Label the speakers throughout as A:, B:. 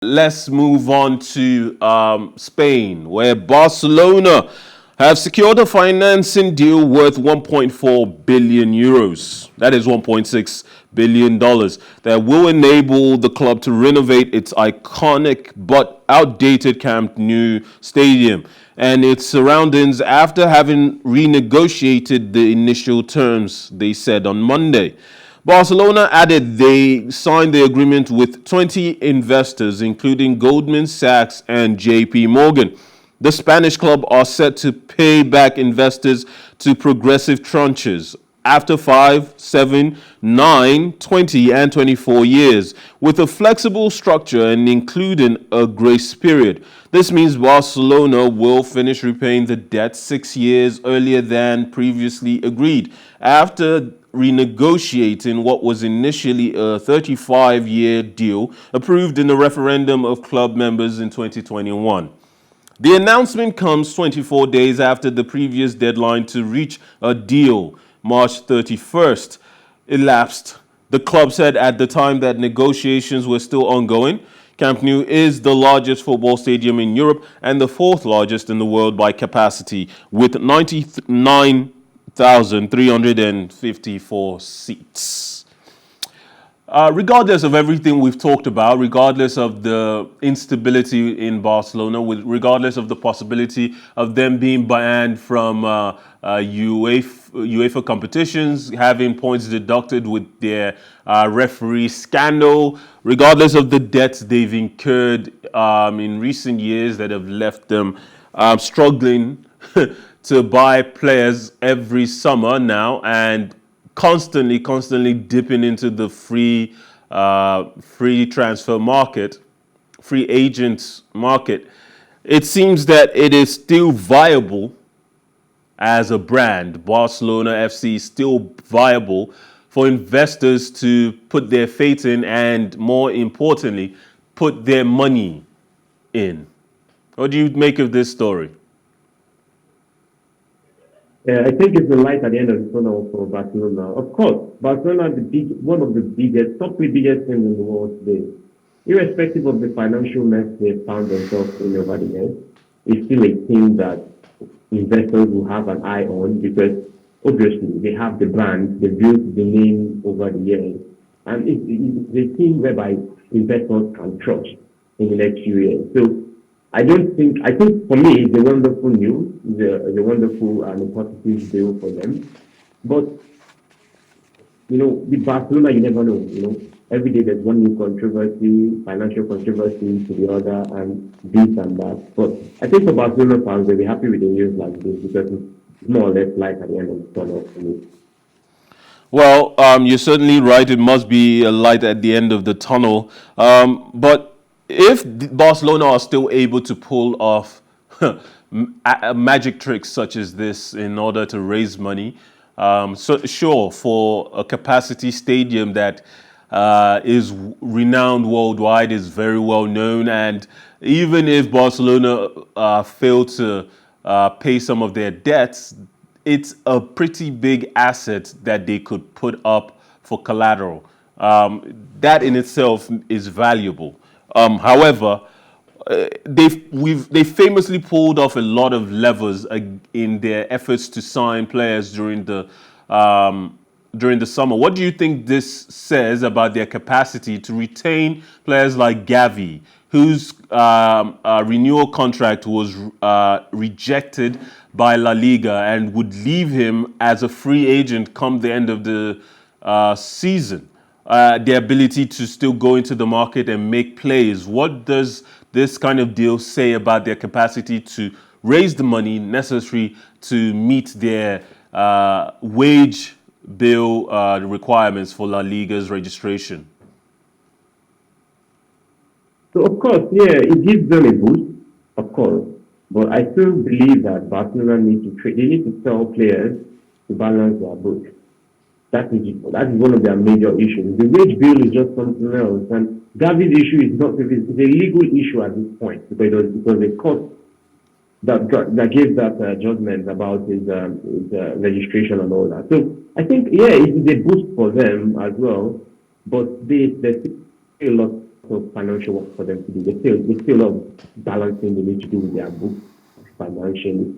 A: Let's move on to Spain, where Barcelona have secured a financing deal worth 1.4 billion euros. That is 1.6 billion dollars that will enable the club to renovate its iconic but outdated Camp Nou stadium and its surroundings after having renegotiated the initial terms, they said on Monday. Barcelona added they signed the agreement with 20 investors, including Goldman Sachs and JP Morgan. The Spanish club are set to pay back investors to progressive tranches after 5, 7, 9, 20, and 24 years, with a flexible structure and including a grace period. This means Barcelona will finish repaying the debt 6 years earlier than previously agreed, after renegotiating what was initially a 35-year deal approved in a referendum of club members in 2021. The announcement comes 24 days after the previous deadline to reach a deal, March 31st, elapsed. The club said at the time that negotiations were still ongoing. Camp Nou is the largest football stadium in Europe and the fourth largest in the world by capacity, with 99,354 seats. Regardless of everything we've talked about, regardless of the instability in Barcelona, regardless of the possibility of them being banned from UEFA competitions, having points deducted with their referee scandal, regardless of the debts they've incurred in recent years that have left them struggling to buy players every summer now, and constantly dipping into the free transfer market, free agents market. It seems that it is still viable as a brand. Barcelona FC is still viable for investors to put their faith in and, more importantly, put their money in. What do you make of this story?
B: I think it's the light at the end of the tunnel for Barcelona. Of course, Barcelona is one of the biggest, top three biggest teams in the world today. Irrespective of the financial mess they found themselves in over the years, it's still a team that investors will have an eye on because obviously they have the brand, they built the name over the years, and it's a team whereby investors can trust in the next few years. So I think for me, it's a wonderful news, it's a wonderful and a positive deal for them. But, with Barcelona, you never know, Every day there's one new controversy, financial controversy to the other, and this and that. But I think for Barcelona fans, they'll be happy with the news like this because it's more or less light at the end of the tunnel for me.
A: Well, you're certainly right. It must be a light at the end of the tunnel. But if Barcelona are still able to pull off magic tricks such as this in order to raise money, so sure, for a capacity stadium that is renowned worldwide, is very well known, and even if Barcelona fail to pay some of their debts, it's a pretty big asset that they could put up for collateral. That in itself is valuable. However, they famously pulled off a lot of levers in their efforts to sign players during the summer. What do you think this says about their capacity to retain players like Gavi, whose renewal contract was rejected by La Liga and would leave him as a free agent come the end of the season? Their ability to still go into the market and make plays. What does this kind of deal say about their capacity to raise the money necessary to meet their wage bill requirements for La Liga's registration?
B: So of course, yeah, it gives them a boost, of course. But I still believe that Barcelona need to trade. They need to sell players to balance their books. That is one of their major issues. The wage bill is just something else, and Gavi's issue is not. It's a legal issue at this point because it was a court that gave that judgment about his registration and all that. So I think, yeah, it is a boost for them as well, but there's still a lot of financial work for them to do. There's still a lot of balancing they need to do with their books financially.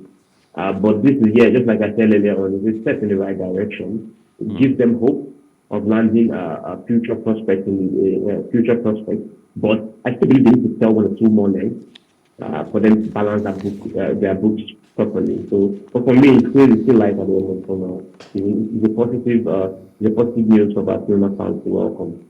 B: But this is, yeah, just like I said earlier on, it's a step in the right direction. It gives them hope of landing a future prospect future prospect. But I still believe they need to sell one or two more legs for them to balance their books properly. So, but for me, it's still light at the moment for now. It's a positive news for Barcelona fans to welcome.